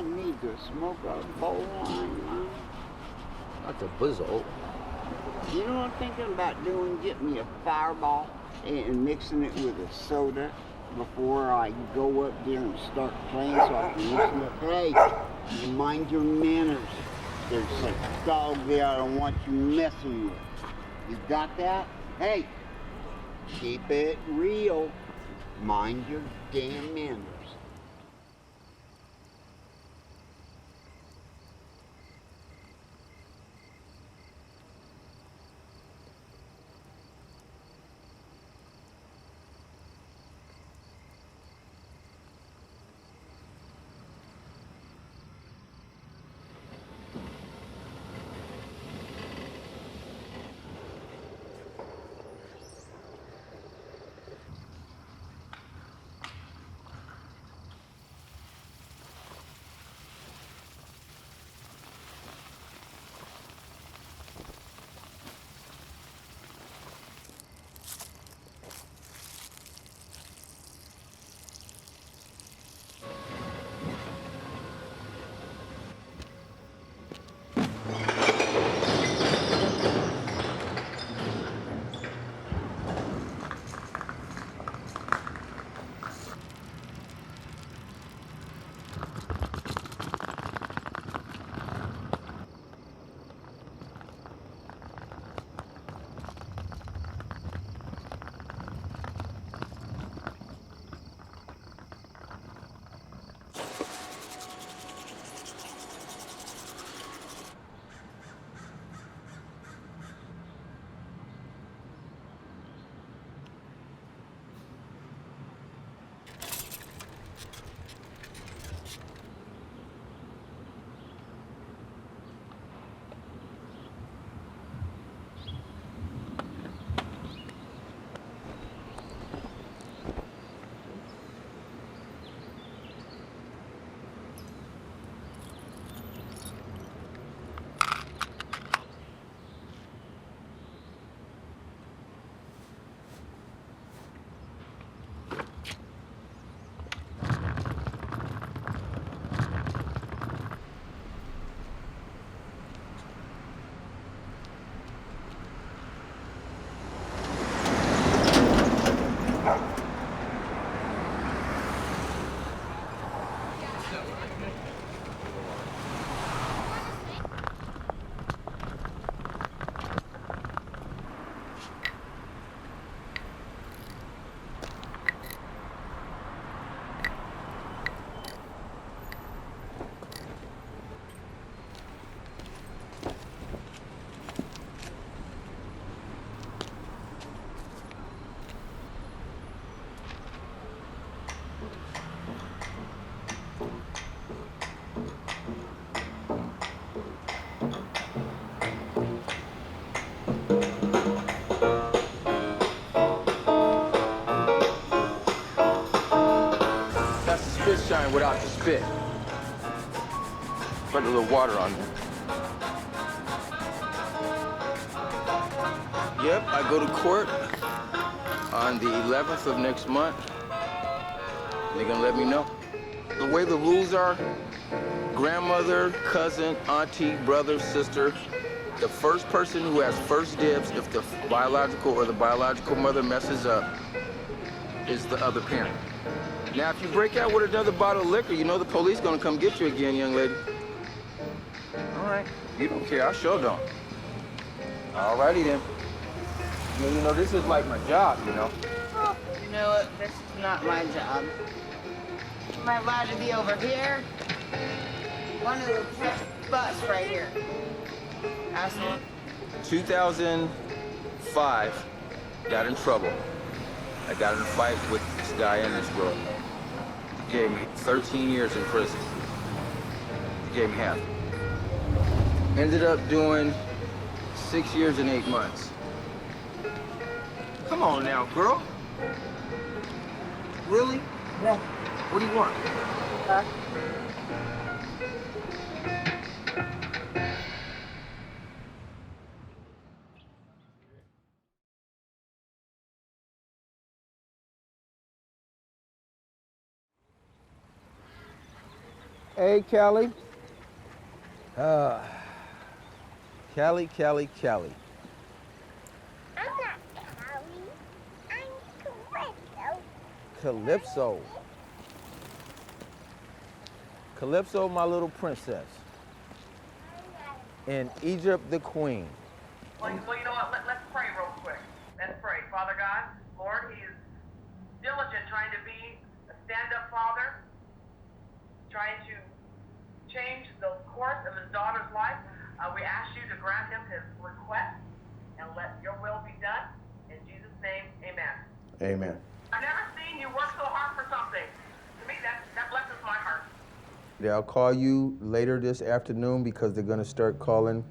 need to smoke a bowl line. That's a bizzle. You know what I'm thinking about doing? Get me a fireball and mixing it with a soda before I go up there and start playing so I can listen up. Hey, you mind your manners. There's a dog there I don't want you messing with. You got that? Hey, keep it real. Mind your damn manners. Shine without the spit. Put a little water on there. Yep, I go to court on the 11th of next month. They're gonna let me know. The way the rules are, grandmother, cousin, auntie, brother, sister, the first person who has first dibs if the biological or the biological mother messes up is the other parent. Now, if you break out with another bottle of liquor, you know the police gonna come get you again, young lady. All right, you don't care, I sure don't. All righty then. You know, this is like my job, you know. Oh, you know what? This is not my job. Am I allowed to be over here? One of the catch bus right here. Asshole. 2005, got in trouble. I got in a fight with this guy in this world. He gave me 13 years in prison. He gave me half. Ended up doing 6 years and 8 months. Come on now, girl. Really? Yeah. What do you want? Hey, Kelly. Uh, Kelly. I'm not Callie. I'm Calypso. Calypso, my little princess. And Egypt, the queen. Well, you know what? Let's pray real quick. Let's pray. Father God, Lord, he is diligent trying to be a stand-up father, trying to change the course of his daughter's life. We ask you to grant him his request and let your will be done. In Jesus' name, amen. Amen. I've never seen you work so hard for something. To me, that blesses my heart. They'll call you later this afternoon because they're going to start calling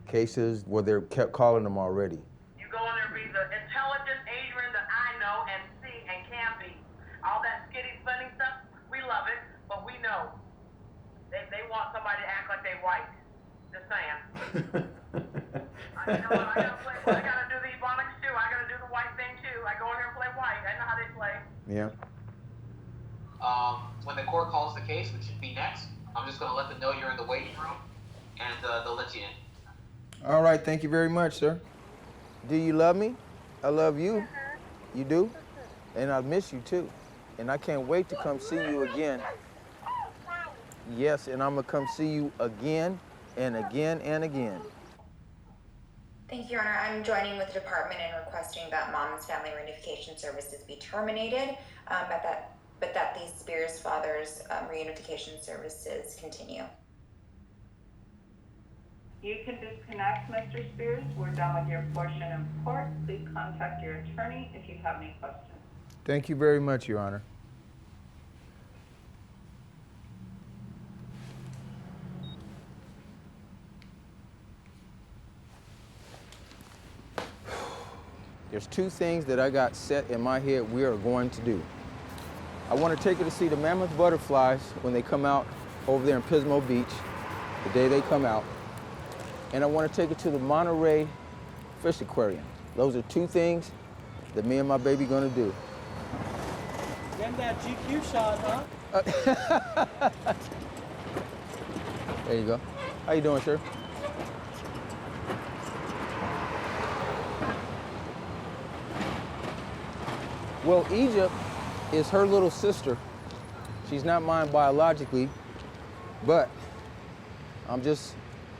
cases where they're kept calling them already. You go in there and be the intelligent Adrian that I know and see and can be. All that skitty, funny stuff, we love it, but we know they want somebody to act like they white. Just saying. You know what? I gotta do the ebonics too. I gotta do the white thing too. I go in here and play white. I know how they play. Yeah. When the court calls the case, which should be next, I'm just going to let them know you're in the waiting room, and they'll let you in. All right, thank you very much, sir. Do you love me? I love you. You do? And I miss you too. And I can't wait to come see you again. Yes, and I'm gonna come see you again and again and again. Thank you, Your Honor. I'm joining with the department in requesting that Mom's Family Reunification Services be terminated, but that the Spears Fathers Reunification Services continue. You can disconnect, Mr. Spears. We're done with your portion in court. Please contact your attorney if you have any questions. Thank you very much, Your Honor. There's two things that I got set in my head we are going to do. I want to take her to see the mammoth butterflies when they come out over there in Pismo Beach, the day they come out. And I want to take her to the Monterey Fish Aquarium. Those are two things that me and my baby gonna do. Getting that GQ shot, huh? There you go. How you doing, sir? Well, Egypt is her little sister. She's not mine biologically, but I'm just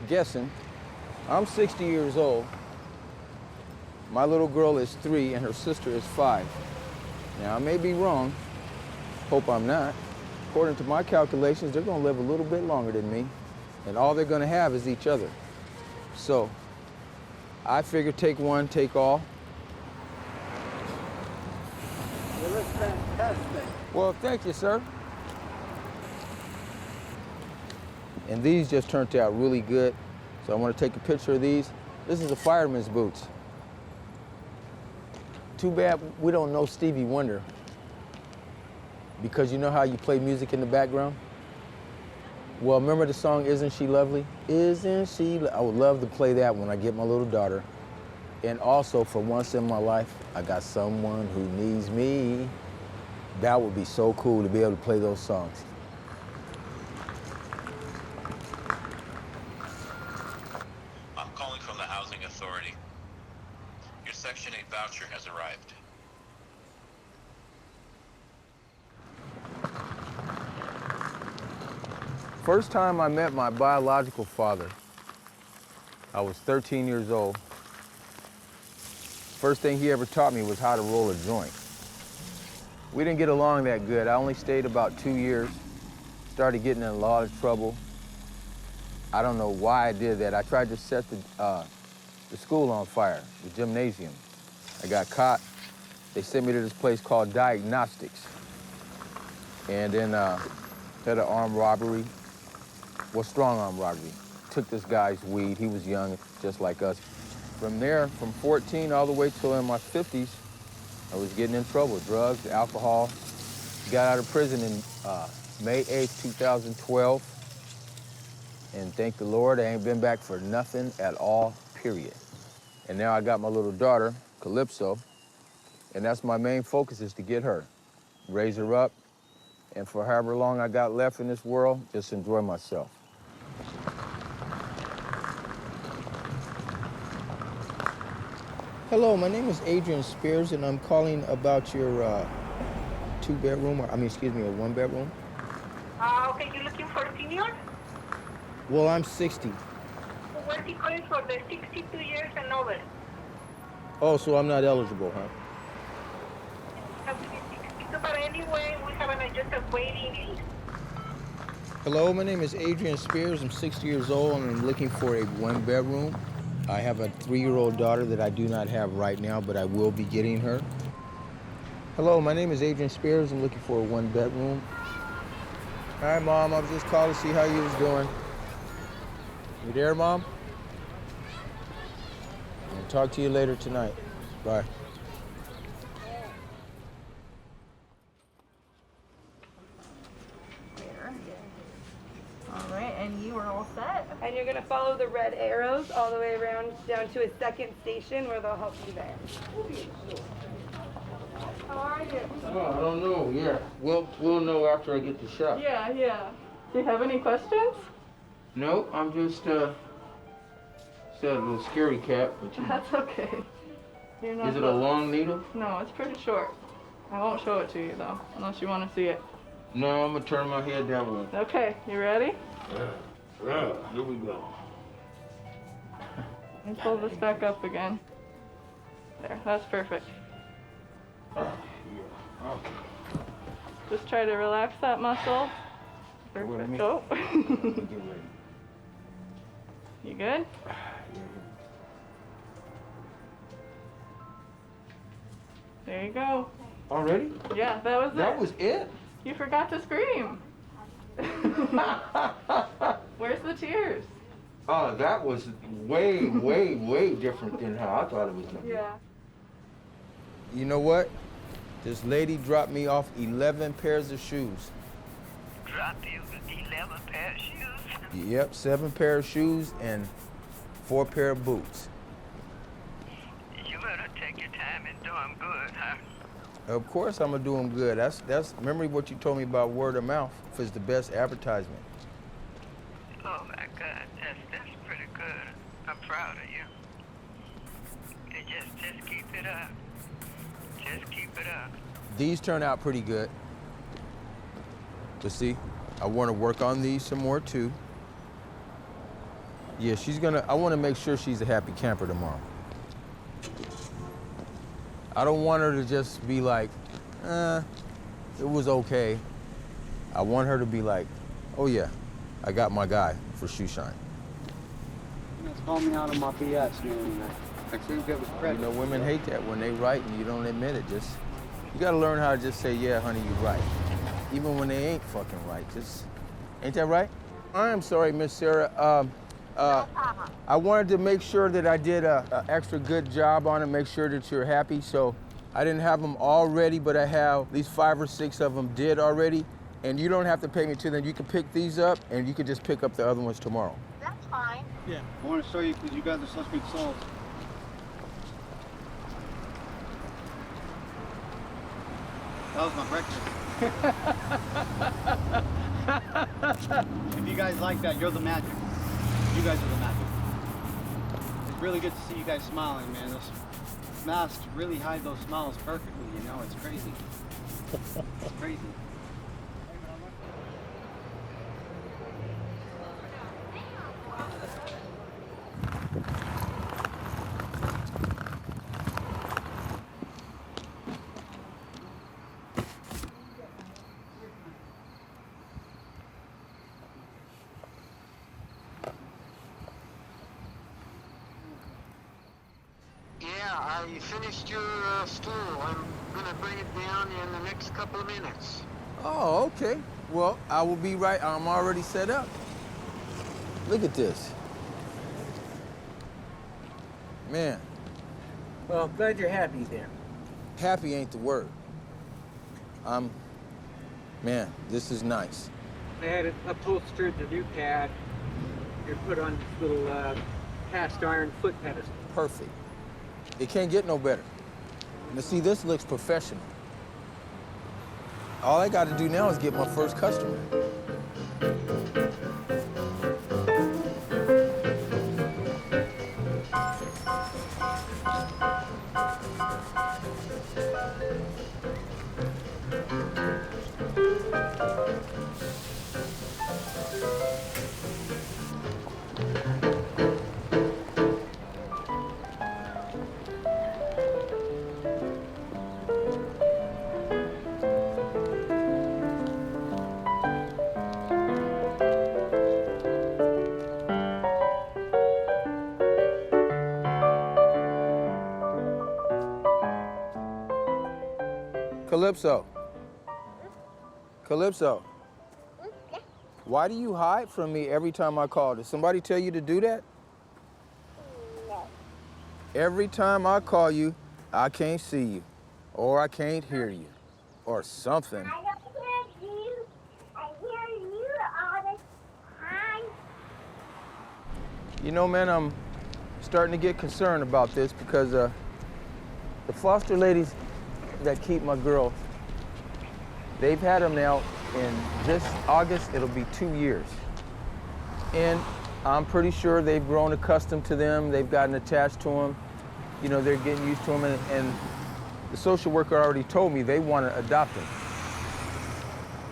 guessing. I'm 60 years old. My little girl is 3 and her sister is 5. Now, I may be wrong. Hope I'm not. According to my calculations, they're gonna live a little bit longer than me, and all they're gonna have is each other. So, I figure take one, take all. You look fantastic. Well, thank you, sir. And these just turned out really good. So I want to take a picture of these. This is a fireman's boots. Too bad we don't know Stevie Wonder. Because you know how you play music in the background? Well, remember the song, Isn't She Lovely? Isn't she? I would love to play that when I get my little daughter. And also, for once in my life, I got someone who needs me. That would be so cool to be able to play those songs. I'm calling from the Housing Authority. Your Section 8 voucher has arrived. First time I met my biological father, I was 13 years old. First thing he ever taught me was how to roll a joint. We didn't get along that good. I only stayed about 2 years, started getting in a lot of trouble. I don't know why I did that. I tried to set the school on fire, the gymnasium. I got caught. They sent me to this place called Diagnostics. And then had an armed robbery, well, strong armed robbery. Took this guy's weed. He was young, just like us. From there, from 14 all the way till in my 50s, I was getting in trouble, drugs, alcohol. Got out of prison in May 8th, 2012. And thank the Lord, I ain't been back for nothing at all, period. And now I got my little daughter, Calypso, and that's my main focus is to get her, raise her up, And for however long I got left in this world, just enjoy myself. Hello, my name is Adrian Spears, and I'm calling about your two-bedroom, a one-bedroom. Okay, you're looking for a senior? Well, I'm 60. We're calling for the 62 years and over. Oh, so I'm not eligible, huh? Have to be 62, but anyway, we have an adjusted waiting list. Hello, my name is Adrian Spears. I'm 60 years old, and I'm looking for a one-bedroom. I have a 3-year-old daughter that I do not have right now, but I will be getting her. Hello, my name is Adrian Spears. I'm looking for a one-bedroom. Hi, Mom. I was just calling to see how you was doing. You there, Mom? I'll talk to you later tonight. Bye. All right, and you are all set. And you're gonna follow the red arrows all the way around down to a second station where they'll help you there. How are you? Oh, I don't know. Yeah, we'll know after I get the shot. Yeah. Do you have any questions? No, I'm just a little scary cat. But That's okay. You're not is it a long needle? No, it's pretty short. I won't show it to you though, unless you want to see it. No, I'm gonna turn my head that way. Okay, you ready? Yeah, here we go. And pull this back up again. There, that's perfect. Okay. Just try to relax that muscle. Perfect. Oh. You good? There you go. Already? Yeah, that was it. That was it? You forgot to scream. Where's the tears? Oh, that was way, way, way different than how I thought it was gonna be. Yeah. You know what? This lady dropped me off 11 pairs of shoes. Dropped you 11 pairs of shoes? Yep, 7 pair of shoes and 4 pair of boots. You better take your time and do them good, huh? Of course I'm gonna do them good. That's remember what you told me about word of mouth is the best advertisement. Oh my God, that's pretty good. I'm proud of you. And just keep it up. Just keep it up. These turn out pretty good. But see, I want to work on these some more too. Yeah, I want to make sure she's a happy camper tomorrow. I don't want her to just be like, it was okay. I want her to be like, oh yeah, I got my guy for Shoeshine. It's calling me out on my BS, man. I think that was credit. You know, women hate that when they write and you don't admit it. You gotta learn how to just say, yeah, honey, you're right. Even when they ain't fucking right. Ain't that right? I am sorry, Miss Sarah. I wanted to make sure that I did an extra good job on it, make sure that you're happy. So I didn't have them all ready, but I have at least 5 or 6 of them did already. And you don't have to pay me to them. You can pick these up, and you can just pick up the other ones tomorrow. That's fine. Yeah, I want to show you because you guys are such good souls. That was my breakfast. If you guys like that, you're the magic. You guys are the magic. It's really good to see you guys smiling, man. Those masks really hide those smiles perfectly, you know? It's crazy. It's crazy. You finished your stool. I'm gonna bring it down in the next couple of minutes. Oh, okay. Well, I will be right. I'm already set up. Look at this. Man. Well, I'm glad you're happy then. Happy ain't the word. Man, this is nice. I had it upholstered, the new pad. You put on this little cast iron foot pedestal. Perfect. It can't get no better. Now see, this looks professional. All I got to do now is get my first customer. Calypso. Calypso. Why do you hide from me every time I call? Did somebody tell you to do that? No. Every time I call you, I can't see you, or I can't hear you, or something. I don't hear you. I hear you all the time. You know, man, I'm starting to get concerned about this because the foster ladies that keep my girl, they've had them now in this August, it'll be 2 years. And I'm pretty sure they've grown accustomed to them, they've gotten attached to them, you know, they're getting used to them, and the social worker already told me they want to adopt them.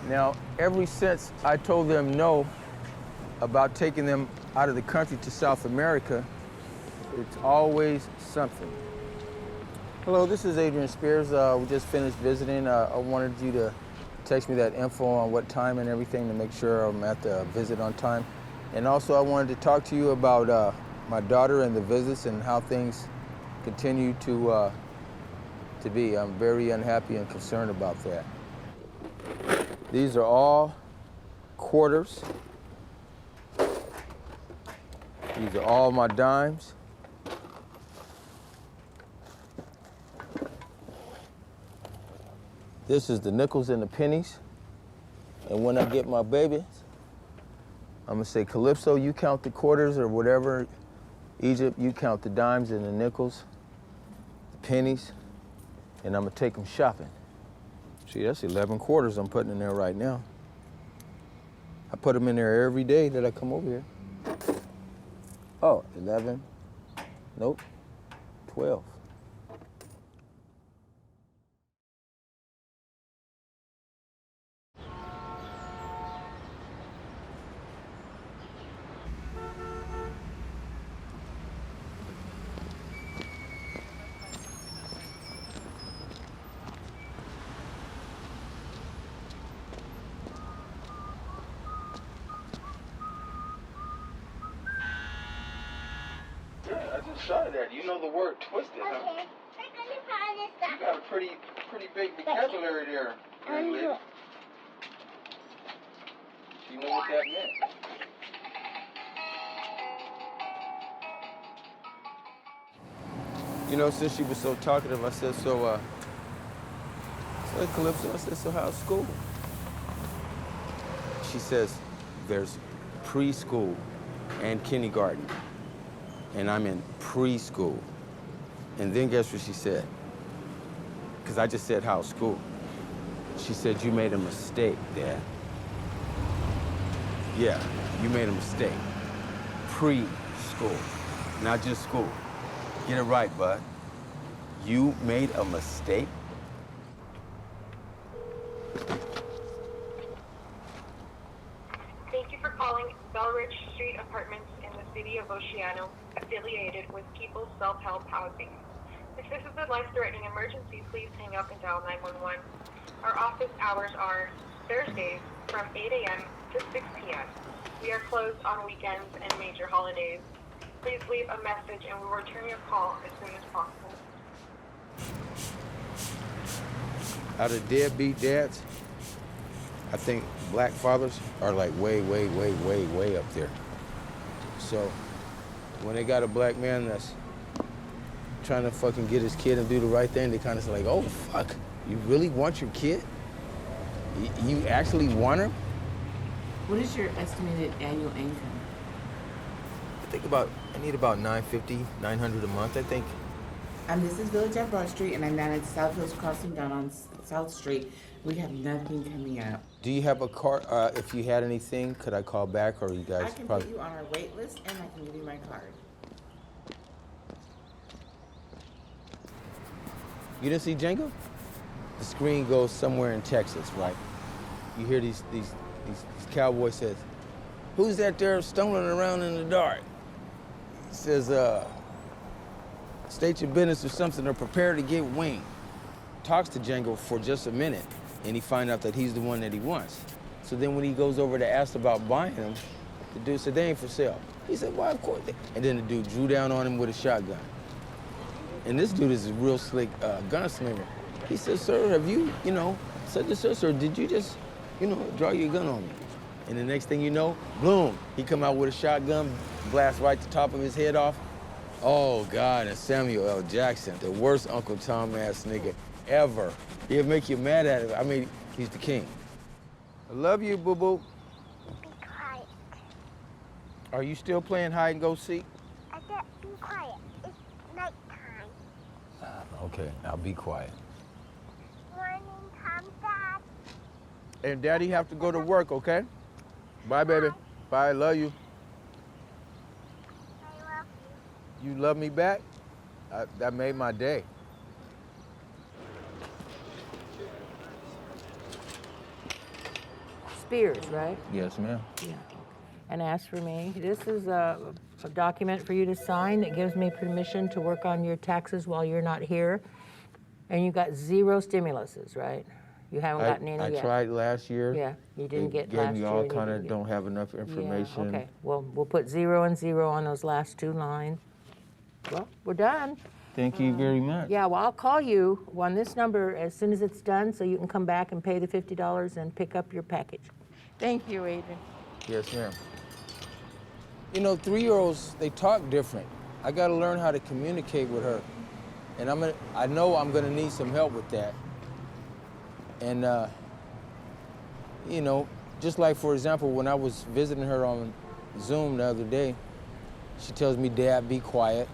Now, ever since I told them no about taking them out of the country to South America, it's always something. Hello, this is Adrian Spears. We just finished visiting. I wanted you to text me that info on what time and everything to make sure I'm at the visit on time. And also I wanted to talk to you about my daughter and the visits and how things continue to be. I'm very unhappy and concerned about that. These are all quarters. These are all my dimes. This is the nickels and the pennies. And when I get my babies, I'm gonna say, Calypso, you count the quarters or whatever. Egypt, you count the dimes and the nickels, the pennies, and I'm gonna take them shopping. See, that's 11 quarters I'm putting in there right now. I put them in there every day that I come over here. Oh, 11, nope, 12. Shot at you know the word twisted, huh? Okay. We're gonna find this stuff. You got a pretty big vocabulary there, young lady. You know what that meant. You know, since she was so talkative, I said, so Calypso, I said, so how's school? She says, there's preschool and kindergarten. And I'm in preschool. And then guess what she said? Because I just said, how's school? She said, you made a mistake, Dad. Yeah, you made a mistake. Preschool, not just school. Get it right, bud. You made a mistake? Thank you for calling Belridge Street Apartments in the city of Oceano, affiliated with People's Self-Help Housing. If this is a life-threatening emergency, please hang up and dial 911. Our office hours are Thursdays from 8 a.m. to 6 p.m. We are closed on weekends and major holidays. Please leave a message and we will return your call as soon as possible. Out of deadbeat dads, I think black fathers are like way up there. So when they got a black man that's trying to fucking get his kid and do the right thing, they kind of say like, oh, fuck, you really want your kid? You actually want her? What is your estimated annual income? I think I need about $950, $900 a month, I think. This is Village at Broad Street, and I'm down at South Hills Crossing down on South Street. We have nothing coming up. Do you have a card? If you had anything, could I call back, or you guys I can probably... put you on our wait list, and I can give you my card. You didn't see Django? The screen goes somewhere in Texas, right? You hear these cowboys says, "Who's that there stumbling around in the dark?" He says, "State your business or something, or prepare to get winged." Talks to Django for just a minute, and he finds out that he's the one that he wants. So then when he goes over to ask about buying him, the dude said, "They ain't for sale." He said, "Why, of course." And then the dude drew down on him with a shotgun. And this dude is a real slick gunslinger. He said, "Sir, have you, such and such, or did you just, draw your gun on me?" And the next thing you know, boom, he come out with a shotgun, blast right the top of his head off. Oh, God, and Samuel L. Jackson, the worst Uncle Tom-ass nigga ever. He'll make you mad at him. I mean, he's the king. I love you, boo-boo. Be quiet. Are you still playing hide and go seek? I said be quiet. It's nighttime. Okay, I'll be quiet. Morning time, Dad. And Daddy have to go to work, okay? Bye, baby. Bye, love you. I love you. You love me back? That made my day. Spears, right? Yes, ma'am. Yeah. And ask for me. This is a document for you to sign that gives me permission to work on your taxes while you're not here. And you got 0 stimuluses, right? You haven't gotten any yet. I tried last year. Yeah, you didn't get gave last me year. all kind of don't have enough Yeah, information. okay. Well, we'll put 0 and 0 on those last 2 lines. Well, we're done. Thank you very much. Yeah, well, I'll call you on this number as soon as it's done so you can come back and pay the $50 and pick up your package. Thank you, Adrian. Yes, ma'am. 3-year-olds, they talk different. I got to learn how to communicate with her. And I know I'm going to need some help with that. And, just like, for example, when I was visiting her on Zoom the other day, she tells me, "Dad, be quiet."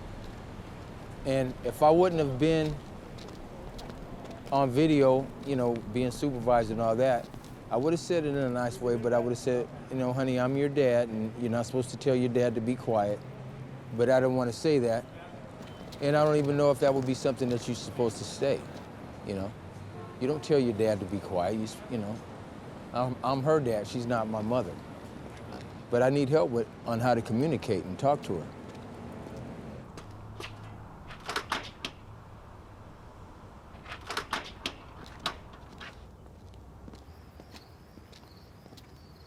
And if I wouldn't have been on video, being supervised and all that, I would have said it in a nice way, but I would have said, "Honey, I'm your dad, and you're not supposed to tell your dad to be quiet." But I didn't want to say that. And I don't even know if that would be something that you're supposed to say, You don't tell your dad to be quiet, I'm her dad, she's not my mother. But I need help on how to communicate and talk to her.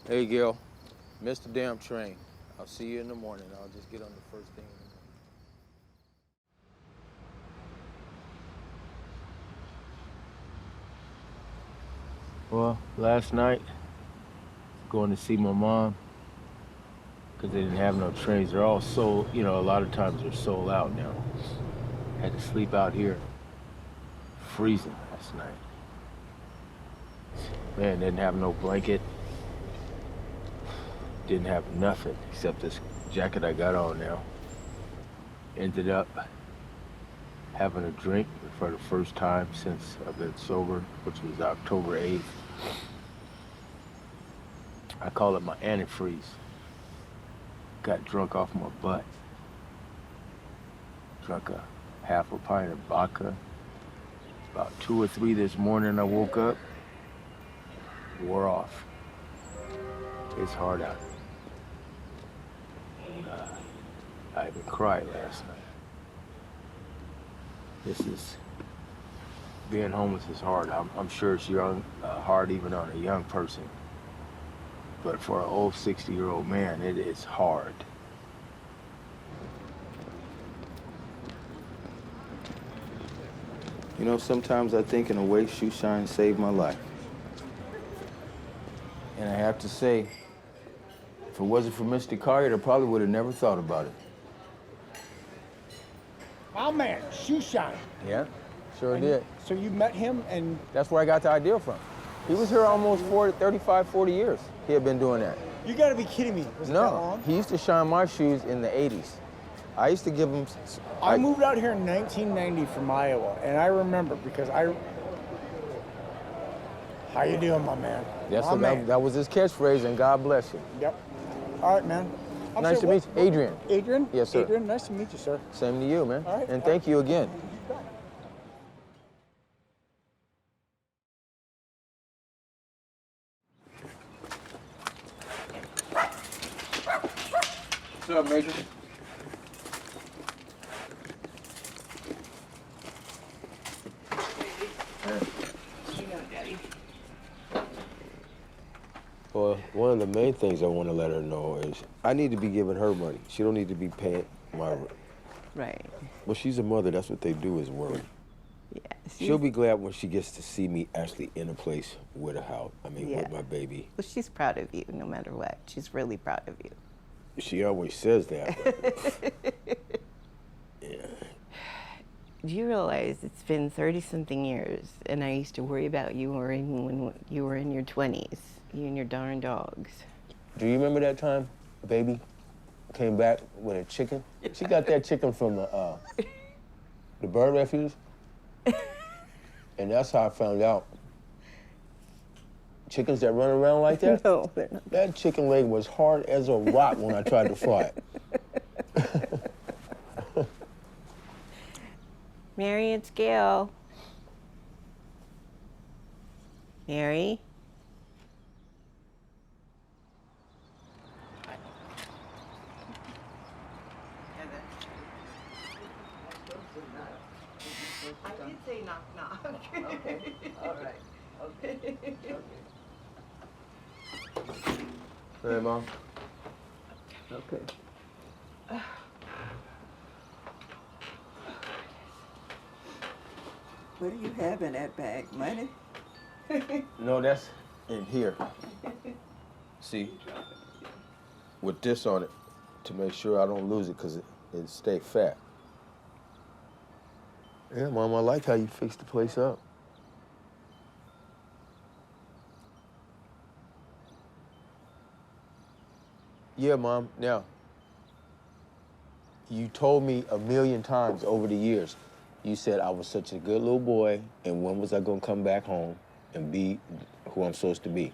Hey, Gil, missed the damn train. I'll see you in the morning. I'll just get on the first thing in the morning. Well, last night, going to see my mom, because they didn't have no trains. They're all sold, a lot of times they're sold out now. Had to sleep out here, freezing last night. Man, didn't have no blanket. Didn't have nothing except this jacket I got on now. Ended up having a drink for the first time since I've been sober, which was October 8th. I call it my antifreeze. Got drunk off my butt. Drunk a half a pint of vodka. About 2 or 3 this morning I woke up. Wore off. It's hard out. I even cried last night. Being homeless is hard. I'm sure it's hard even on a young person. But for an old 60-year-old man, it is hard. Sometimes I think in a way Shoeshine saved my life. And I have to say, if it wasn't for Mr. Collier, I probably would have never thought about it. My man, Shoeshine. Yeah, sure did. So you met him and... That's where I got the idea from. He was here almost 35, 40 years. He had been doing that. You gotta be kidding me. Was it that long? He used to shine my shoes in the 80s. I used to give them. I moved out here in 1990 from Iowa, and I remember because How you doing, my man? That was his catchphrase, and God bless you. Yep. All right, man. Nice to meet you. Adrian. Adrian? Yes, sir. Adrian, nice to meet you, sir. Same to you, man. All right. And thank you again. What's up, Major? Well, one of the main things I want to let her know is I need to be giving her money. She don't need to be paying my rent. Right. Well, she's a mother. That's what they do is worry. Yeah. She'll be glad when she gets to see me actually in a place with a house. I mean, Yeah. with my baby. Well, she's proud of you no matter what. She's really proud of you. She always says that. Yeah. Do you realize it's been 30-something years, and I used to worry about you when you were in your 20s, you and your darn dogs. Do you remember that time baby came back with a chicken? She got that chicken from the bird refuge. And that's how I found out. Chickens that run around like that? No, they're not. That chicken leg was hard as a rock when I tried to fry it. Mary, it's Gail. Mary? I did say knock knock. Okay, all right. Okay. Hey, Mom. Okay. What do you have in that bag? Money? No, that's in here. See, with this on it, to make sure I don't lose it, because it stay fat. Yeah, Mom, I like how you fixed the place up. Yeah, Mom, now, you told me a million times over the years, you said I was such a good little boy, and when was I gonna come back home and be who I'm supposed to be?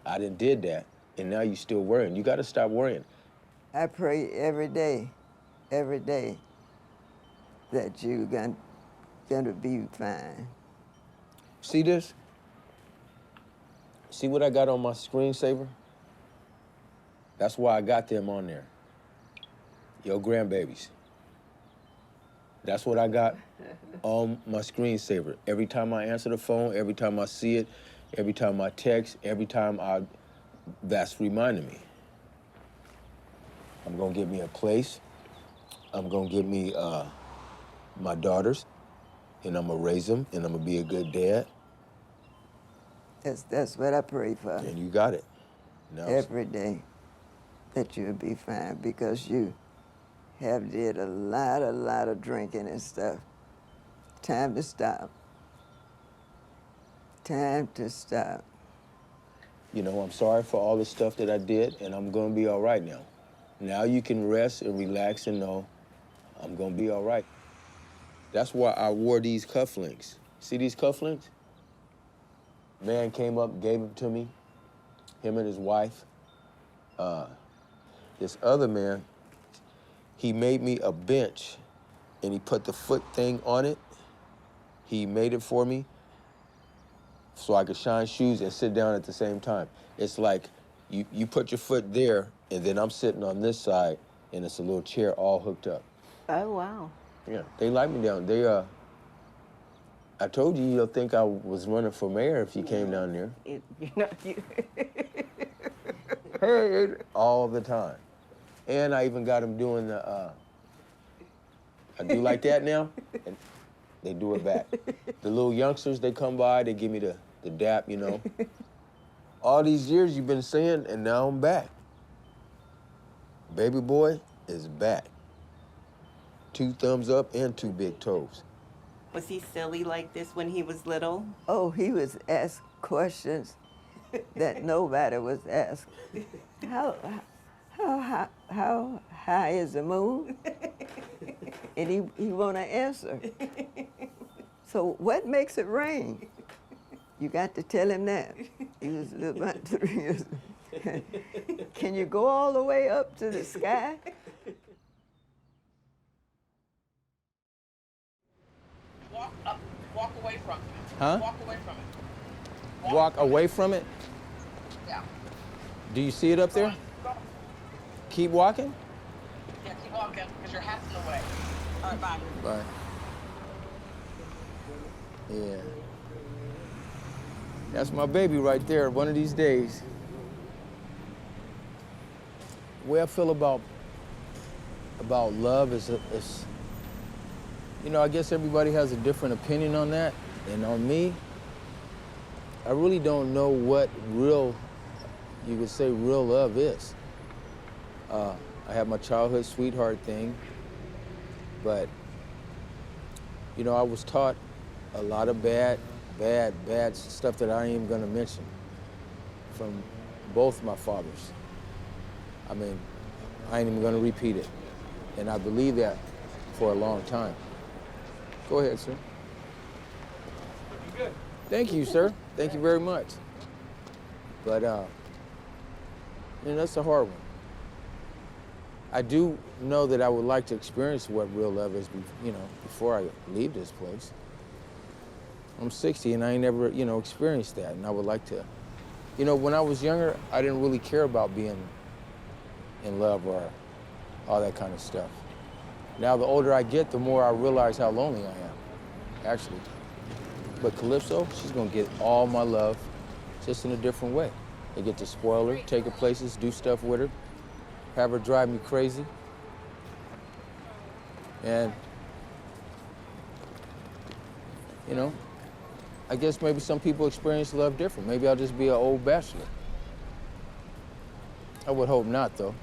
I done did that, and now you still worrying. You gotta stop worrying. I pray every day, that you're gonna be fine. See this? See what I got on my screensaver? That's why I got them on there. Your grandbabies. That's what I got on my screensaver. Every time I answer the phone, every time I see it, every time I text, that's reminding me. I'm gonna get me a place. I'm gonna get me my daughters, and I'm gonna raise them, and I'm gonna be a good dad. That's what I pray for. And you got it. Now, every day, that you'll be fine, because you have did a lot of drinking and stuff. Time to stop. Time to stop. You know, I'm sorry for all the stuff that I did, and I'm gonna be all right now. Now you can rest and relax and know I'm gonna be all right. That's why I wore these cufflinks. See these cufflinks? Man came up, gave them to me, him and his wife. This other man, he made me a bench, and he put the foot thing on it. He made it for me so I could shine shoes and sit down at the same time. It's like you put your foot there, and then I'm sitting on this side, and it's a little chair all hooked up. Oh, wow. Yeah, they like me down. I told you you'll think I was running for mayor if you came down there. Hey, all the time. And I even got them doing the, I do like that now, and they do it back. The little youngsters, they come by, they give me the dap, you know. All these years you've been saying, and now I'm back. Baby boy is back. 2 thumbs up and 2 big toes. Was he silly like this when he was little? Oh, he was asked questions that nobody was asked. How high is the moon? and he want to answer. So what makes it rain? You got to tell him that. He was about 3 years. Can you go all the way up to the sky? Walk away from it. Huh? Walk away from it. Walk away from it? Yeah. Do you see it up there? Go. Keep walking? Yeah, keep walking, because your hat's in the way. All right, bye. Bye. Yeah. That's my baby right there, one of these days. The way I feel about love is, you know, I guess everybody has a different opinion on that. And on me, I really don't know what real, you could say real love is. I have my childhood sweetheart thing, but, you know, I was taught a lot of bad stuff that I ain't even gonna mention from both my fathers. I mean, I ain't even gonna repeat it. And I believe that for a long time. Go ahead, sir. Good. Thank you, sir. Thank you very much. But, you know, that's a hard one. I do know that I would like to experience what real love is, you know, before I leave this place. I'm 60 and I ain't never, you know, experienced that. And I would like to, you know, when I was younger, I didn't really care about being in love or all that kind of stuff. Now, the older I get, the more I realize how lonely I am, actually. But Calypso, she's gonna get all my love, just in a different way. I get to spoil her, take her places, do stuff with her, have her drive me crazy. And, you know, I guess maybe some people experience love different. Maybe I'll just be an old bachelor. I would hope not, though.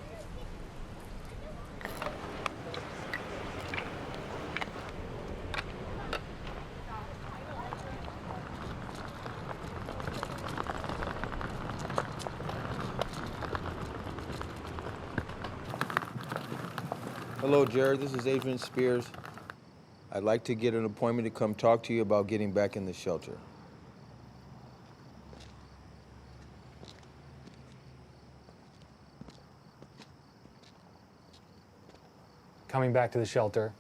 Hello, Jared. This is Adrian Spears. I'd like to get an appointment to come talk to you about getting back in the shelter. Coming back to the shelter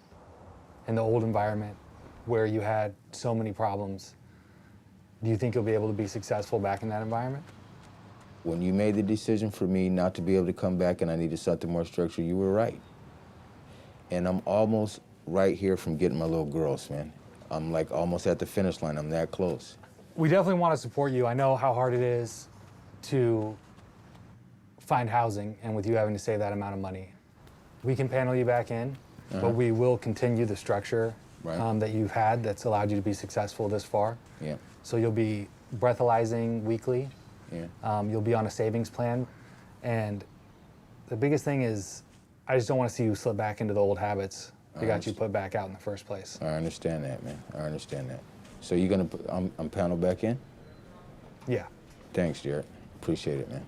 in the old environment where you had so many problems, do you think you'll be able to be successful back in that environment? When you made the decision for me not to be able to come back and I needed something more structured, you were right. And I'm almost right here from getting my little girls, man. I'm like almost at the finish line. I'm that close. We definitely want to support you. I know how hard it is to find housing, and with you having to save that amount of money. We can panel you back in, but we will continue the structure that you've had that's allowed you to be successful this far. Yeah. So you'll be breathalyzing weekly. Yeah. You'll be on a savings plan. And the biggest thing is, I just don't want to see you slip back into the old habits that got you put back out in the first place. I understand that, man. I understand that. So you're gonna, I'm paneled back in? Yeah. Thanks, Jared. Appreciate it, man.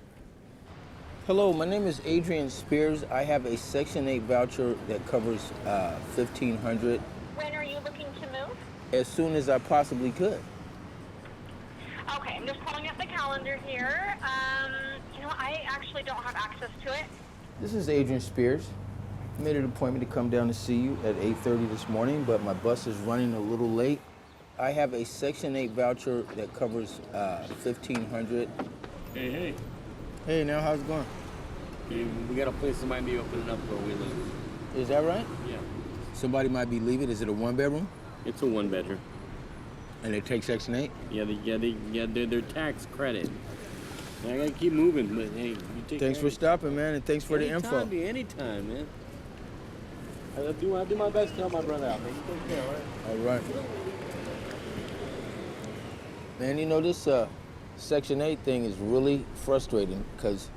Hello, my name is Adrian Spears. I have a Section 8 voucher that covers $1,500. When are you looking to move? As soon as I possibly could. Okay, I'm just pulling up the calendar here. You know, I actually don't have access to it. This is Adrian Spears. I made an appointment to come down to see you at 8:30 this morning, but my bus is running a little late. I have a Section 8 voucher that covers $1,500. Hey, hey. Hey, now how's it going? Hey, we got a place that might be opening up where we live. Is that right? Yeah. Somebody might be leaving. Is it a one-bedroom? It's a one-bedroom. And they take Section 8? Yeah, they're tax credit. I gotta keep moving, but hey, you take Thanks for stopping, man, and thanks for the info. Anytime, man. I'll do my best to help my brother out, man. You take care, all right? All right. Man, you know, this Section 8 thing is really frustrating because,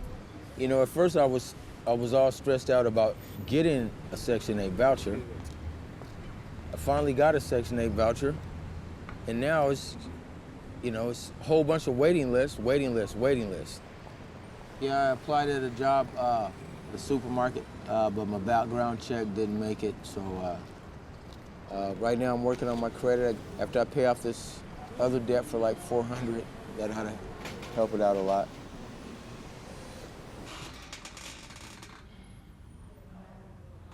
you know, at first I was all stressed out about getting a Section 8 voucher. I finally got a Section 8 voucher, and now it's, you know, it's a whole bunch of waiting lists. Yeah, I applied at a job, the supermarket, but my background check didn't make it, so Right now I'm working on my credit. After I pay off this other debt for like $400, that ought to help it out a lot.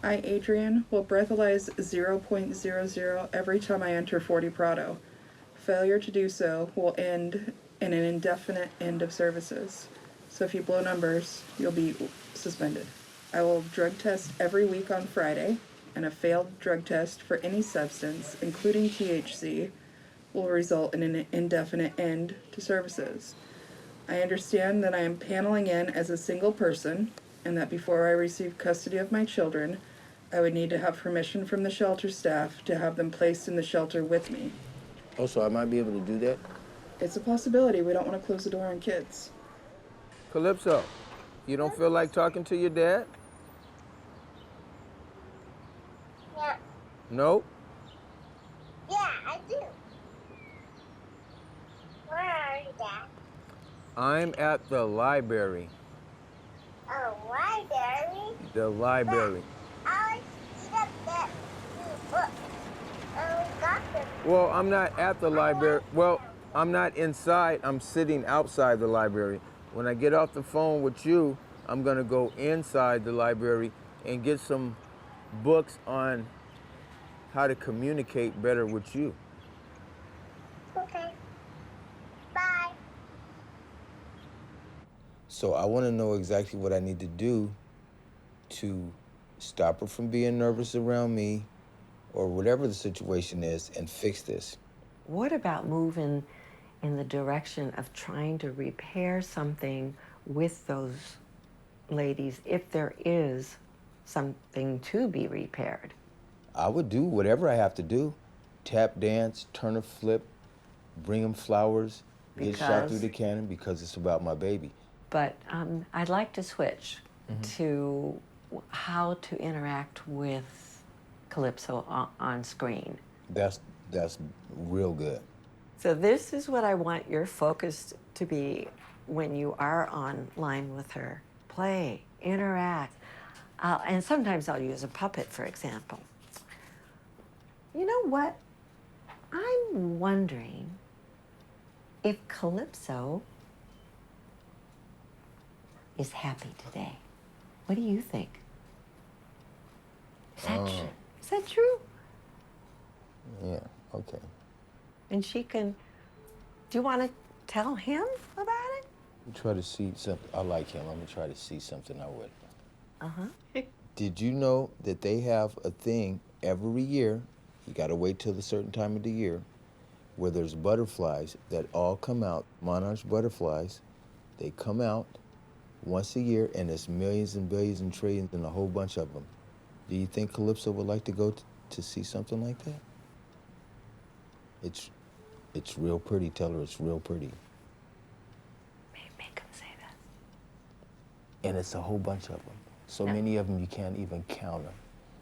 I, Adrian, will breathalyze 0.00 every time I enter 40 Prado. Failure to do so will end in an indefinite end of services. So if you blow numbers, you'll be suspended. I will drug test every week on Friday, and a failed drug test for any substance, including THC, will result in an indefinite end to services. I understand that I am paneling in as a single person, and that before I receive custody of my children, I would need to have permission from the shelter staff to have them placed in the shelter with me. Oh, so I might be able to do that? It's a possibility. We don't want to close the door on kids. Calypso, you don't feel like talking to your dad? Yeah. No? Yeah, I do. Where are you, Dad? I'm at the library. Oh, library? The library. I like to eat up that book. We got them. Well, I'm not at the library. Well, I'm not inside. I'm sitting outside the library. When I get off the phone with you, I'm gonna go inside the library and get some books on how to communicate better with you. Okay. Bye. So I want to know exactly what I need to do to stop her from being nervous around me or whatever the situation is and fix this. What about moving in the direction of trying to repair something with those ladies if there is something to be repaired? I would do whatever I have to do. Tap dance, turn a flip, bring them flowers, get shot through the cannon because it's about my baby. But I'd like to switch to how to interact with Calypso on screen. That's real good. So this is what I want your focus to be when you are online with her. Play, interact. And sometimes I'll use a puppet, for example. You know what? I'm wondering if Calypso is happy today. What do you think? Is that true? Yeah, okay. And she can, do you want to tell him about it? Try to see something. I like him. I'm gonna try to see something I would. Uh-huh. Did you know that they have a thing every year? You gotta wait till a certain time of the year where there's butterflies that all come out, monarch butterflies. They come out once a year and there's millions and billions and trillions and a whole bunch of them. Do you think Calypso would like to go to see something like that? It's real pretty. Tell her it's real pretty. Make him say that. And it's a whole bunch of them. So many of them you can't even count them.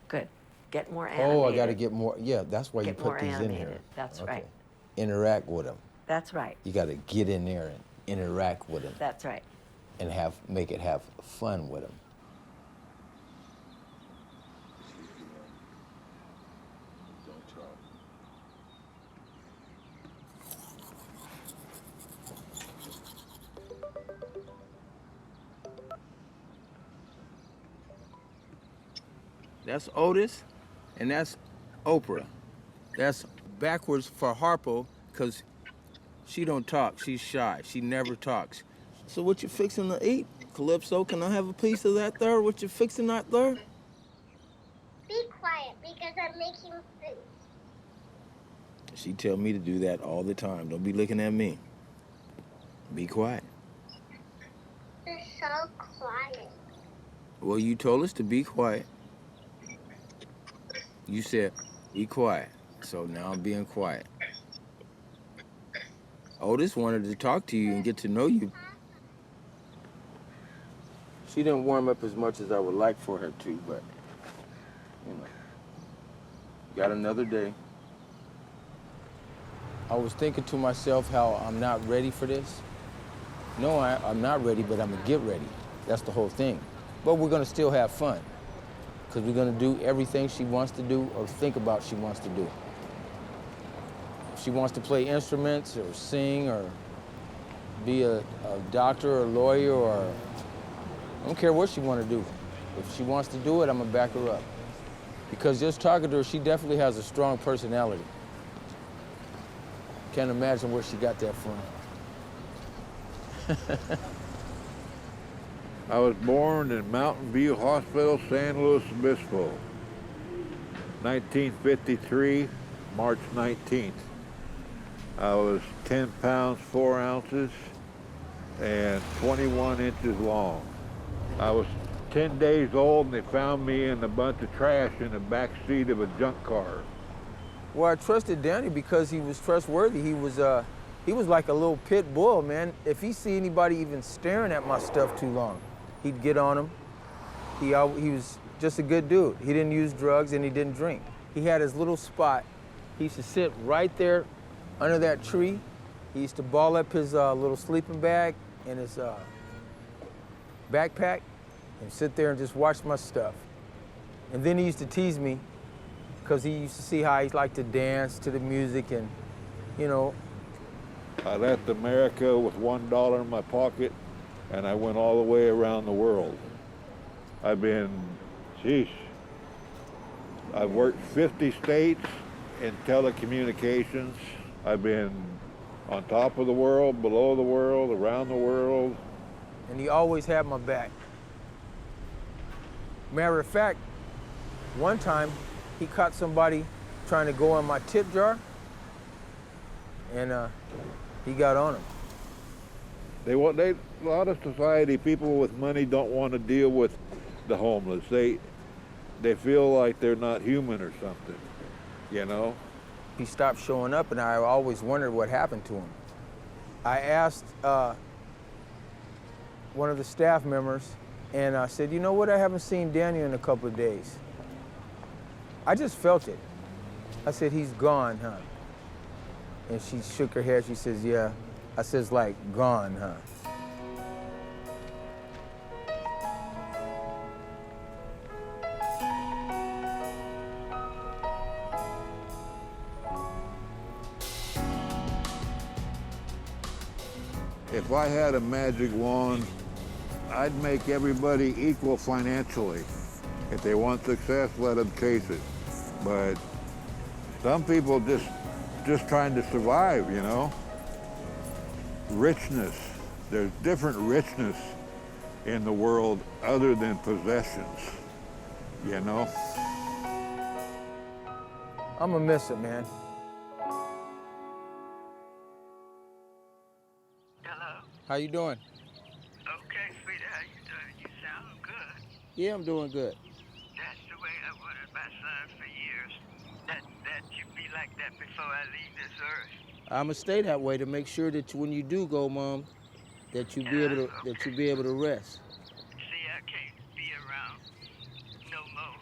Good. Get more animated. Oh, I got to get more. Yeah, that's why you put these in here. That's right. Interact with them. That's right. You got to get in there and interact with them. That's right. And make it have fun with them. That's Otis, and that's Oprah. That's backwards for Harpo, because she don't talk. She's shy. She never talks. So what you fixing to eat, Calypso? Can I have a piece of that there? What you fixing that there? Be quiet, because I'm making food. She tell me to do that all the time. Don't be looking at me. Be quiet. You're so quiet. Well, you told us to be quiet. You said, be quiet. So now I'm being quiet. Otis wanted to talk to you and get to know you. She didn't warm up as much as I would like for her to, but, you know, got another day. I was thinking to myself how I'm not ready for this. No, I'm not ready, but I'm gonna get ready. That's the whole thing. But we're gonna still have fun. because we're gonna do everything she wants to do or think about she wants to do. If she wants to play instruments or sing or be a doctor or lawyer or, I don't care what she wanna do. If she wants to do it, I'm gonna back her up. Because just talking to her, she definitely has a strong personality. Can't imagine where she got that from. I was born in Mountain View Hospital, San Luis Obispo, 1953, March 19th. I was 10 pounds, 4 ounces, and 21 inches long. I was 10 days old and they found me in a bunch of trash in the back seat of a junk car. Well, I trusted Danny because he was trustworthy. He was like a little pit bull, man. If he see anybody even staring at my stuff too long, he'd get on them. He was just a good dude. He didn't use drugs and he didn't drink. He had his little spot. He used to sit right there under that tree. He used to ball up his little sleeping bag and his backpack and sit there and just watch my stuff. And then he used to tease me because he used to see how he liked to dance to the music and, you know. I left America with $1 in my pocket and I went all the way around the world. I've worked 50 states in telecommunications. I've been on top of the world, below the world, around the world. And he always had my back. Matter of fact, one time he caught somebody trying to go in my tip jar and he got on him. A lot of society, people with money don't want to deal with the homeless. They feel like they're not human or something, you know? He stopped showing up and I always wondered what happened to him. I asked one of the staff members and I said, you know what, I haven't seen Daniel in a couple of days. I just felt it. I said, he's gone, huh? And she shook her head, she says, yeah. I says, like, gone, huh? If I had a magic wand, I'd make everybody equal financially. If they want success, let them chase it. But some people just trying to survive, you know? Richness. There's different richness in the world other than possessions, you know? I'm gonna miss it, man. Hello? How you doing? Okay, sweetie, how you doing? You sound good. Yeah, I'm doing good. That's the way I wanted my son for years. That you be like that before I leave this earth. I'm gonna stay that way to make sure that when you do go, Mom, that you be able to rest. See, I can't be around no more.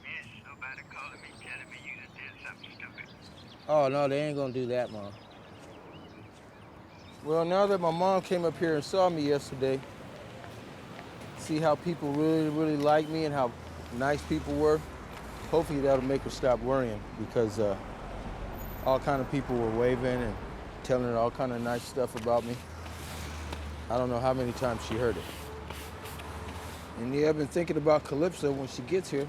Miss nobody calling me, telling me you done did something stupid. Oh no, they ain't gonna do that, Mom. Well, now that my mom came up here and saw me yesterday, see how people really, really like me and how nice people were, hopefully that'll make her stop worrying because all kind of people were waving and telling her all kind of nice stuff about me. I don't know how many times she heard it. And yeah, I've been thinking about Calypso when she gets here.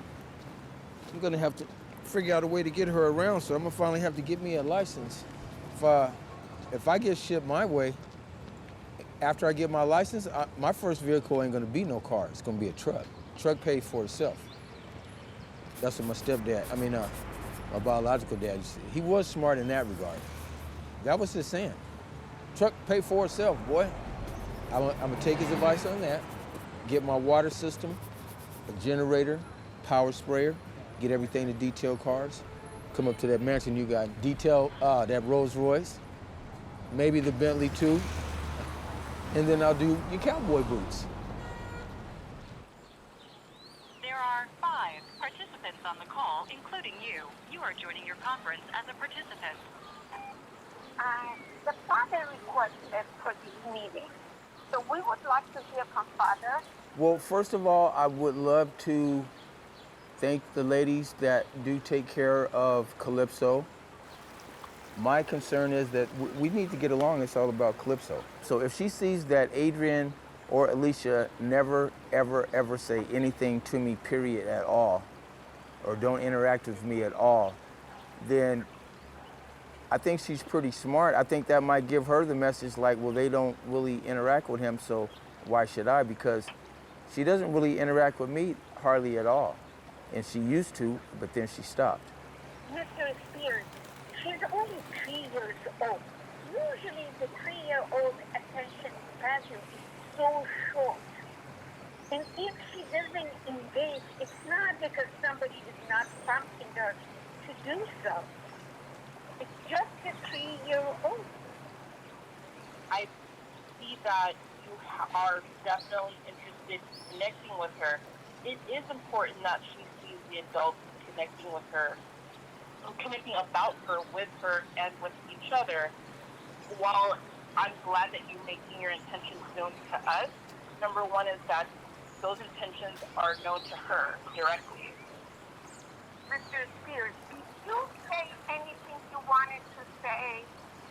I'm gonna have to figure out a way to get her around, so I'm gonna finally have to get me a license. If I get shipped my way, after I get my license, my first vehicle ain't gonna be no car, it's gonna be a truck. Truck pays for itself. That's what my my biological dad used to say. He was smart in that regard. That was his saying. Truck pay for itself, boy. I'm gonna take his advice on that, get my water system, a generator, power sprayer, get everything to detail cars, come up to that mansion you got, detail that Rolls Royce, maybe the Bentley too, and then I'll do your cowboy boots. There are 5 participants on the call, including you. You are joining your conference as a participant. The father requested for this meeting, so we would like to hear from father. Well, first of all, I would love to thank the ladies that do take care of Calypso. My concern is that we need to get along. It's all about Calypso. So if she sees that Adrian or Alicia never, ever, ever say anything to me, period, at all, or don't interact with me at all, then I think she's pretty smart. I think that might give her the message like, well, they don't really interact with him, so why should I? Because she doesn't really interact with me hardly at all. And she used to, but then she stopped. Mr. Spears, she's only 3 years old. Usually the 3-year-old attention span is so short. And if she doesn't engage, it's not because somebody is not prompting her to do so. It's just a 3-year-old. I see that you are definitely interested in connecting with her. It is important that she sees the adults connecting with her, connecting about her, with her, and with each other. While I'm glad that you're making your intentions known to us, number one is that those intentions are known to her directly. Mr. Spears, did you say anything you wanted to say?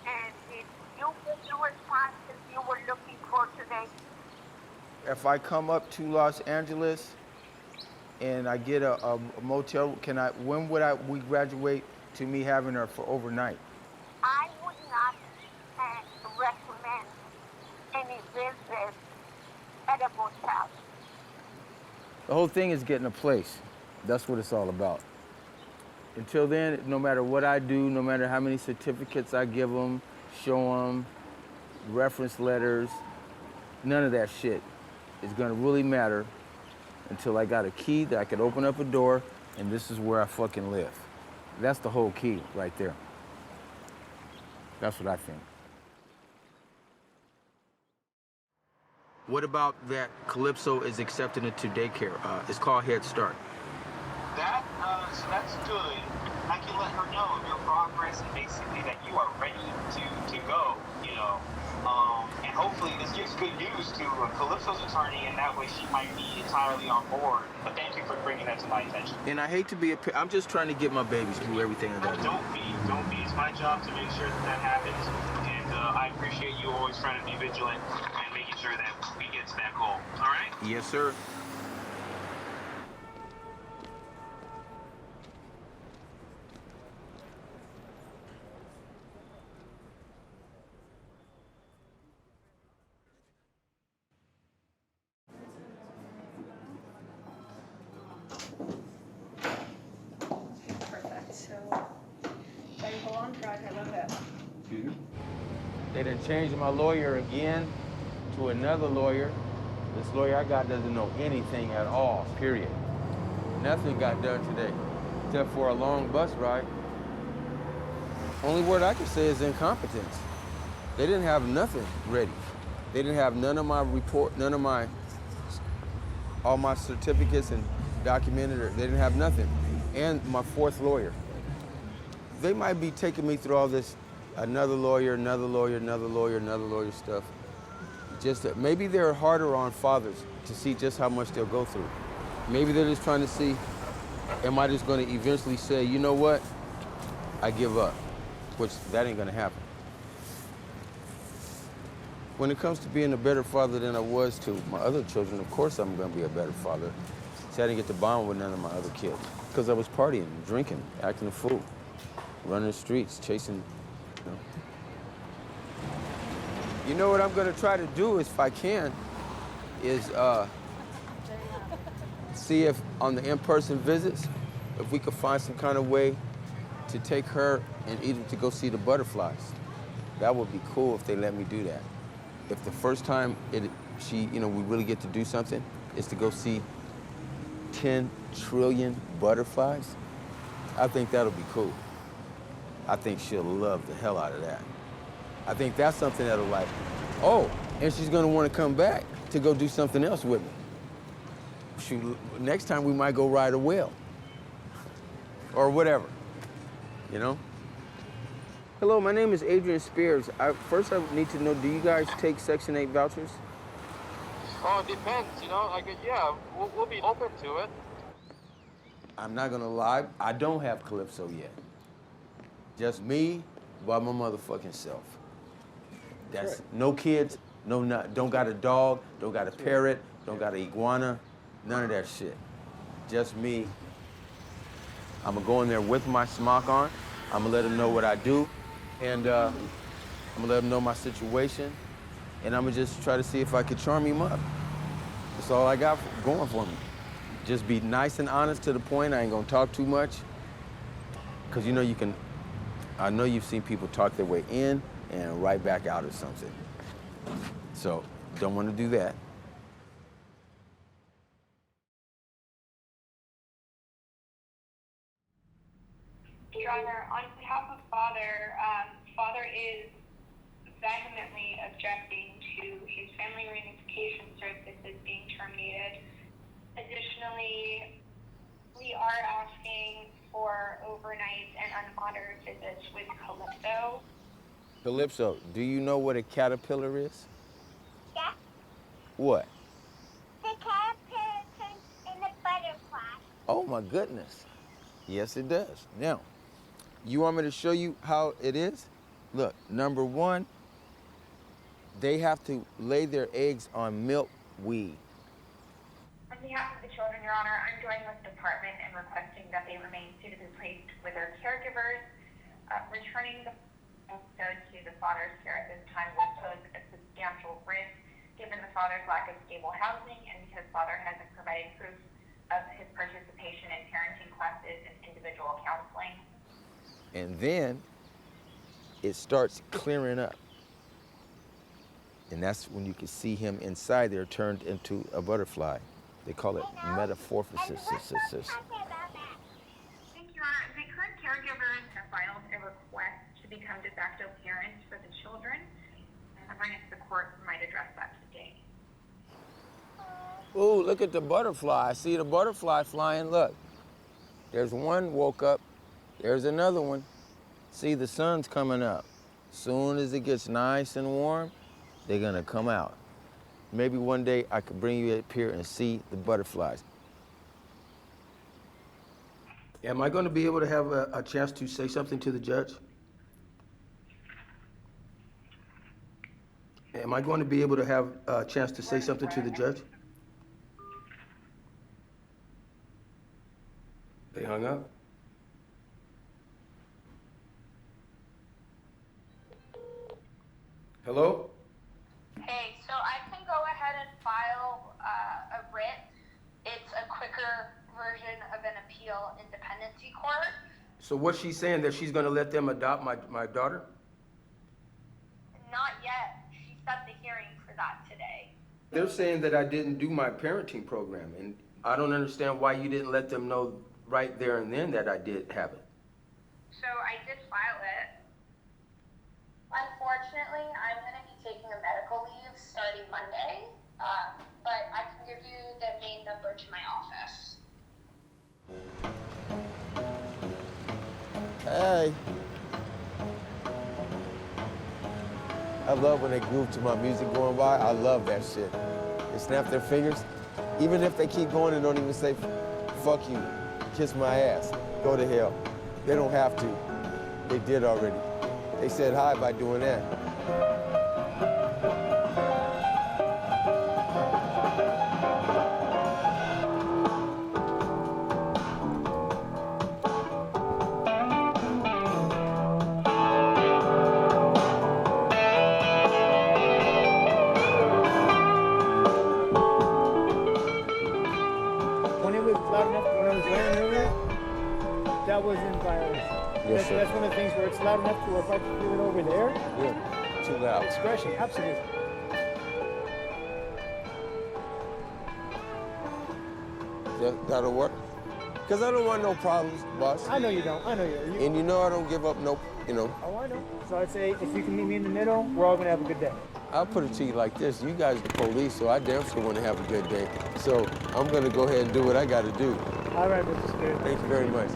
And did you get the responses you were looking for today? If I come up to Los Angeles and I get a motel, when would we graduate to me having her for overnight? I would not recommend any visit at a motel. The whole thing is getting a place. That's what it's all about. Until then, no matter what I do, no matter how many certificates I give them, show them, reference letters, none of that shit is gonna really matter until I got a key that I could open up a door and this is where I fucking live. That's the whole key right there. That's what I think. What about that Calypso is accepting it to daycare? It's called Head Start. So that's good. I can let her know of your progress and basically that you are ready to go, you know. And hopefully this gives good news to Calypso's attorney, and that way she might be entirely on board. But thank you for bringing that to my attention. And I hate to be I'm just trying to get my babies through everything I got to do. Don't be. It's my job to make sure that happens. And I appreciate you always trying to be vigilant and making sure that we get to that goal. All right? Yes, sir. Perfect. So, hold on track. I love that. They done changed my lawyer again to another lawyer. This lawyer I got doesn't know anything at all, period. Nothing got done today, except for a long bus ride. Only word I can say is incompetence. They didn't have nothing ready. They didn't have none of my report, all my certificates and documented, they didn't have nothing. And my fourth lawyer. They might be taking me through all this, another lawyer stuff. Just that maybe they're harder on fathers to see just how much they'll go through. Maybe they're just trying to see, am I just going to eventually say, you know what, I give up, which that ain't going to happen. When it comes to being a better father than I was to my other children, of course I'm going to be a better father. See, I didn't get to bond with none of my other kids because I was partying, drinking, acting a fool, running the streets, chasing, you know. You know what I'm going to try to do, if I can, is see if on the in-person visits, if we could find some kind of way to take her and either to go see the butterflies. That would be cool if they let me do that. If the first time we really get to do something is to go see 10 trillion butterflies, I think that'll be cool. I think she'll love the hell out of that. I think that's something that'll like, oh, and she's gonna wanna come back to go do something else with me. Shoot, next time we might go ride a whale or whatever, you know? Hello, my name is Adrian Spears. First I need to know, do you guys take Section 8 vouchers? Oh, it depends, you know, we'll be open to it. I'm not gonna lie, I don't have Calypso yet. Just me by my motherfucking self. That's no kids, don't got a dog, don't got a parrot, don't got an iguana, none of that shit. Just me. I'm gonna go in there with my smock on. I'm gonna let them know what I do, and I'm gonna let them know my situation, and I'm gonna just try to see if I can charm him up. That's all I got going for me. Just be nice and honest to the point. I ain't gonna talk too much, because you know you can, I know you've seen people talk their way in and right back out or something. So, don't want to do that. Your Honor, on behalf of Father, Father is vehemently objecting to his family reunification services being terminated. Additionally, we are asking for overnight and unmonitored visits with Calypso. Calypso, do you know what a caterpillar is? Yeah. What? The caterpillar turns into butterfly. Oh my goodness. Yes, it does. Now, you want me to show you how it is? Look, number one, they have to lay their eggs on milkweed. On behalf of the children, Your Honor, I'm joining with the department and requesting that they remain suitably placed with their caregivers. Returning the to the father's care at this time will pose a substantial risk given the father's lack of stable housing and because father hasn't provided proof of his participation in parenting classes and individual counseling. And then it starts clearing up. And that's when you can see him inside there turned into a butterfly. They call it metamorphosis. Thank you, Your Honor. The current caregivers have filed a request to become de facto parents for the children. I'm wondering if the court might address that today. Ooh, look at the butterfly. I see the butterfly flying. Look, there's one woke up. There's another one. See, the sun's coming up. Soon as it gets nice and warm, they're gonna come out. Maybe one day I could bring you up here and see the butterflies. Am I gonna be able to have a chance to say something to the judge? Am I going to be able to have a chance to say something to the judge? They hung up? Hello? Hey, so I can go ahead and file a writ. It's a quicker version of an appeal in dependency court. So what's she saying, that she's gonna let them adopt my daughter? Not yet. She set the hearing for that today. They're saying that I didn't do my parenting program, and I don't understand why you didn't let them know right there and then that I did have it. So I did file it. Unfortunately, I'm going to be taking a medical leave starting Monday, but I can give you the main number to my office. Hey. I love when they groove to my music going by. I love that shit. They snap their fingers. Even if they keep going and don't even say, fuck you, kiss my ass, go to hell. They don't have to. They did already. They said hi by doing that. That was in violation. Yes, sir. That's one of the things where it's loud enough to if I can do it over there. Yeah, too loud. Expression, absolutely. That'll work. Because I don't want no problems, boss. I know you don't. I know you. And you know I don't give up no, you know. Oh, I know. So I'd say if you can meet me in the middle, we're all going to have a good day. I'll put it to you like this. You guys are the police, so I damn sure want to have a good day. So I'm going to go ahead and do what I got to do. All right, Mr. Spirit. Thank you very much.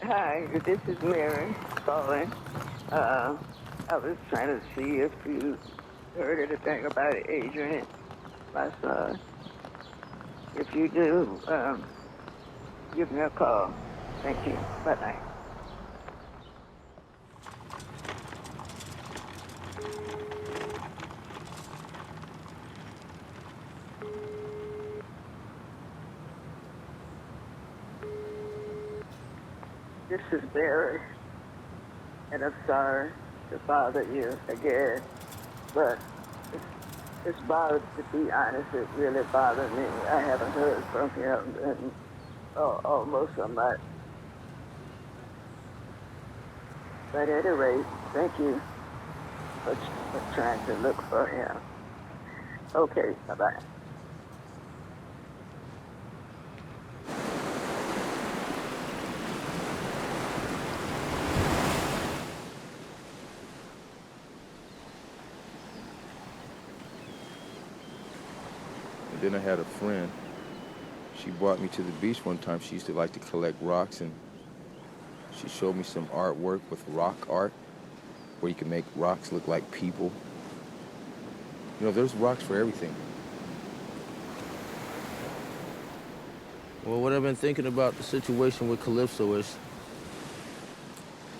Hi, this is Mary calling. I was trying to see if you heard anything about Adrian, my son. If you do, give me a call. Thank you. Bye-bye. This is Barry, and I'm sorry to bother you again, but it's bothered, to be honest, it really bothered me. I haven't heard from him in almost a month. But at any rate, thank you for trying to look for him. Okay, bye-bye. And then I had a friend. She brought me to the beach one time. She used to like to collect rocks, and she showed me some artwork with rock art, where you can make rocks look like people. You know, there's rocks for everything. Well, what I've been thinking about the situation with Calypso is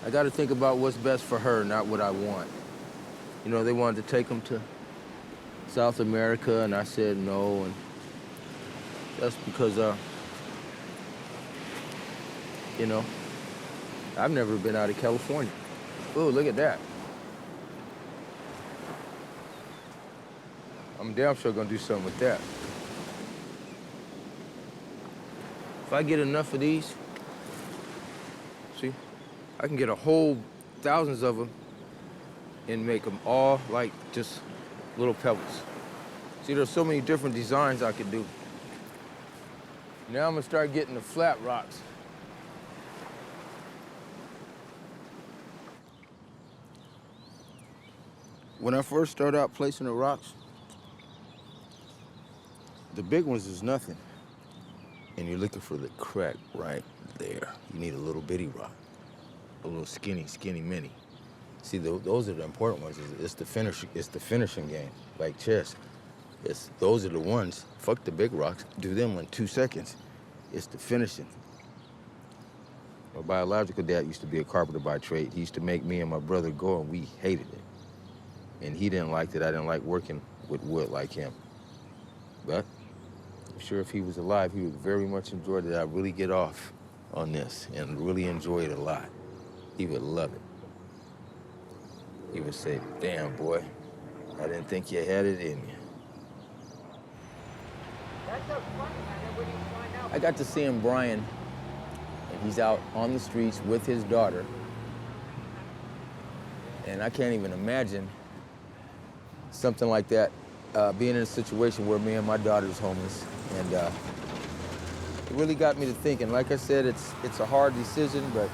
I got to think about what's best for her, not what I want. You know, they wanted to take them to South America, and I said no, and that's because, you know, I've never been out of California. Ooh, look at that. I'm damn sure gonna do something with that. If I get enough of these, see, I can get a whole thousands of them and make them all like just little pebbles. See, there's so many different designs I could do. Now I'm gonna start getting the flat rocks. When I first started out placing the rocks, the big ones is nothing. And you're looking for the crack right there. You need a little bitty rock, a little skinny mini. See, those are the important ones. It's the finishing game, like chess. Those are the ones. Fuck the big rocks. Do them in 2 seconds. It's the finishing. My biological dad used to be a carpenter by trade. He used to make me and my brother go, and we hated it. And he didn't like it. I didn't like working with wood like him. But I'm sure if he was alive, he would very much enjoy that I really get off on this and really enjoy it a lot. He would love it. He would say, damn, boy, I didn't think you had it in you. I got to see him, Brian, and he's out on the streets with his daughter. And I can't even imagine something like that, being in a situation where me and my daughter's homeless. And it really got me to thinking. Like I said, it's a hard decision, but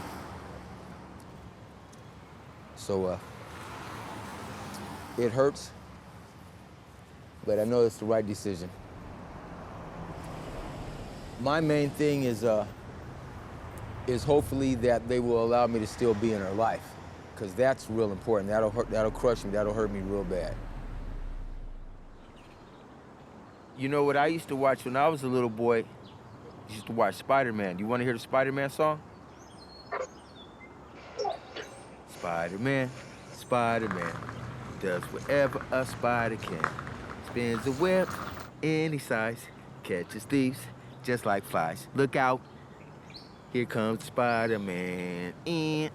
so it hurts, but I know it's the right decision. My main thing is hopefully that they will allow me to still be in her life, because that's real important. That'll crush me. That'll hurt me real bad. You know what I used to watch when I was a little boy? I used to watch Spider-Man. You want to hear the Spider-Man song? Spider-Man, Spider-Man, does whatever a spider can. Spins a web any size, catches thieves just like flies. Look out, here comes Spider-Man. Is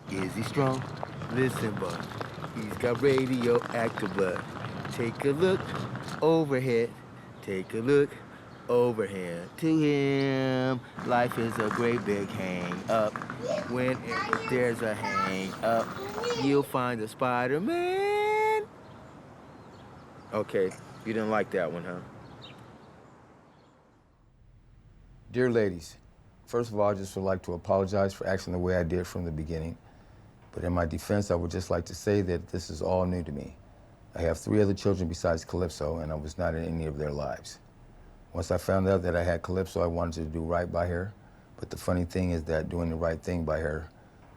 he strong? Listen, bud, he's got radioactive blood. Take a look overhead, take a look overhead. To him, life is a great big hang up. Whenever there's a hang up, you'll find a Spider-Man. Okay, you didn't like that one, huh? Dear ladies, first of all, I just would like to apologize for acting the way I did from the beginning. But in my defense, I would just like to say that this is all new to me. I have 3 other children besides Calypso, and I was not in any of their lives. Once I found out that I had Calypso, I wanted to do right by her. But the funny thing is that doing the right thing by her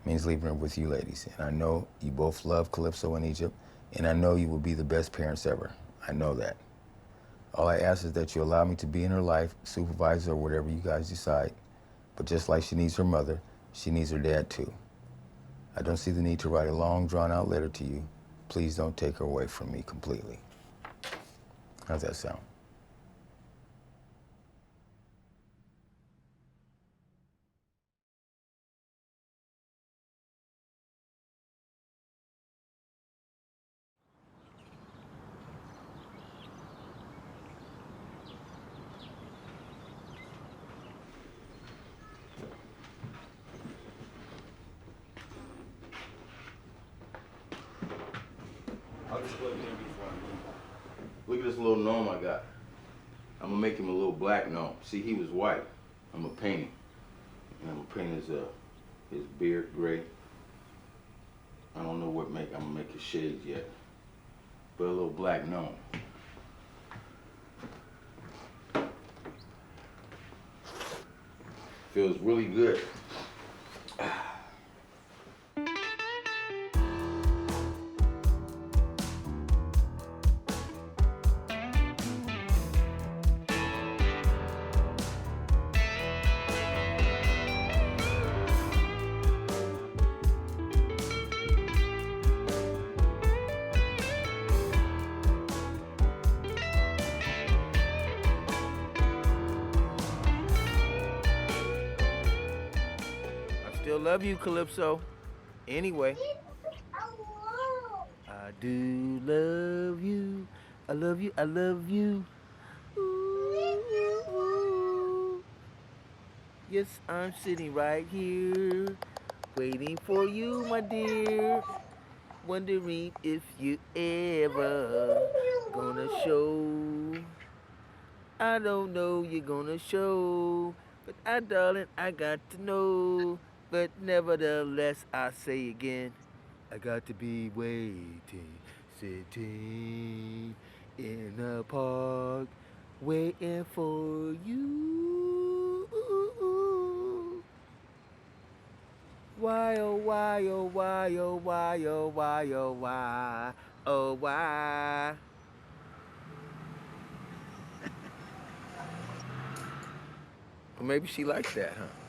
means leaving her with you ladies. And I know you both love Calypso in Egypt, and I know you will be the best parents ever. I know that. All I ask is that you allow me to be in her life, supervisor, or whatever you guys decide. But just like she needs her mother, she needs her dad too. I don't see the need to write a long, drawn-out letter to you. Please don't take her away from me completely. How's that sound? I'll just plug it in before I leave. Look at this little gnome I got. I'm gonna make him a little black gnome. See, he was white. I'm gonna paint him. And I'm gonna paint his beard gray. I don't know what I'm gonna make his shades yet. But a little black gnome. Feels really good. Still love you, Calypso. Anyway. I do love you. I love you. I love you. Ooh. Yes, I'm sitting right here, waiting for you, my dear. Wondering if you ever gonna show. I don't know you're gonna show, but darling, I got to know. But nevertheless, I say again, I got to be waiting, sitting in the park, waiting for you. Why, oh, why, oh, why, oh, why, oh, why, oh, why, oh, why? Or maybe she likes that, huh?